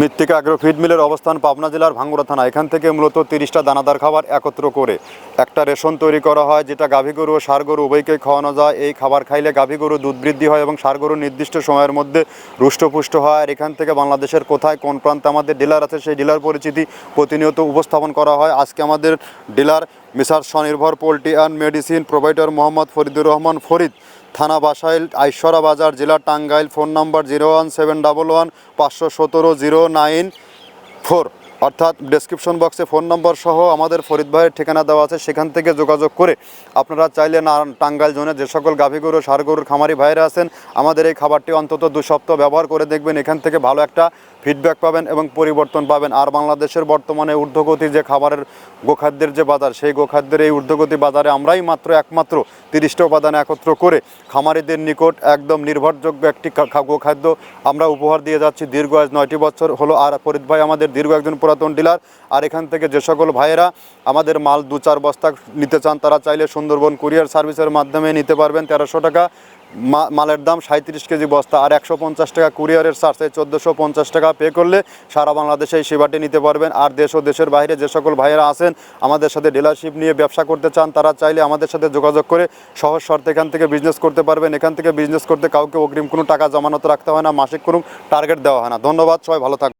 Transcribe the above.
মৃত্তিকা agro feed মিলের অবস্থান পাবনা জেলার ভাঙ্গুড়া থানা। এখান থেকে মূলত 30টা দানাদার খাবার একত্র করে একটা রেশন তৈরি করা হয়, যেটা গাভী গরু ও ষাঁড় গরু উভয়কেই খাওয়ানো যায়। এই খাবার খাইলে গাভী গরু দুধ বৃদ্ধি হয় এবং ষাঁড় গরু নির্দিষ্ট সময়ের মধ্যে রুষ্টপুষ্ট হয়। আর এখান থেকে বাংলাদেশের কোথায় কোন প্রান্তে আমাদের ডিলার আছে, সেই ডিলার পরিচিতি প্রতিনিয়ত উপস্থাপন করা হয়। আজকে আমাদের ডিলার মিসার স্বনির্ভর poultry and medicine provider Mohammad Faridur Rahman Farid, থানা বাসাইল, আইশ্বরা বাজার, জেলা টাঙ্গাইল। ফোন নাম্বার 01711514094, অর্থাৎ ডেসক্রিপশন বক্সে ফোন নম্বর সহ আমাদের ফরিদ ভাইয়ের ঠিকানা দেওয়া আছে। সেখান থেকে যোগাযোগ করে আপনারা চাইলে টাঙ্গাইল জোনে যে সকল গাভী গরু ষাঁড় গরুর খামারি ভাইরা আছেন, আমাদের এই খাবারটি অন্তত 2 সপ্তাহ ব্যবহার করে দেখবেন। এখান থেকে ভালো একটা ফিডব্যাক পাবেন এবং পরিবর্তন পাবেন। আর বাংলাদেশের বর্তমানে ঊর্ধ্বগতি যে খাবারের গোখাদ্যের যে বাজার, সেই গোখাদ্যের এই ঊর্ধ্বগতি বাজারে আমরাই একমাত্র 30টা উপাদান একত্র করে খামারিদের নিকট একদম নির্ভরযোগ্য একটি গোখাদ্য আমরা উপহার দিয়ে যাচ্ছি। দীর্ঘ আজ 9টি বছর হলো। আর ফরিদ ভাই আমাদের দীর্ঘ একজন পুরাতন ডিলার। আর এখান থেকে যে সকল ভাইয়েরা আমাদের মাল 2-4 বস্তা নিতে চান, তারা চাইলে সুন্দরবন কুরিয়ার সার্ভিসের মাধ্যমে নিতে পারবেন। 1300 টাকা মালের দাম, 37 কেজি বস্তা, আর 150 টাকা কুরিয়ারের চার্জ। 1450 টাকা পে করলে সারা বাংলাদেশে এই সেবাটি নিতে পারবেন। আর দেশ ও দেশের বাইরে যে সকল ভাইয়েরা আছেন আমাদের সাথে ডিলারশিপ নিয়ে ব্যবসা করতে চান, তারা চাইলে আমাদের সাথে যোগাযোগ করে সহজ শর্তে এখান থেকে বিজনেস করতে পারবেন। এখান থেকে বিজনেস করতে কাউকে অগ্রিম কোনো টাকা জমানত রাখতে হয় না, মাসিক কোনো টার্গেট দেওয়া হয় না। ধন্যবাদ, সবাই ভালো থাকবেন।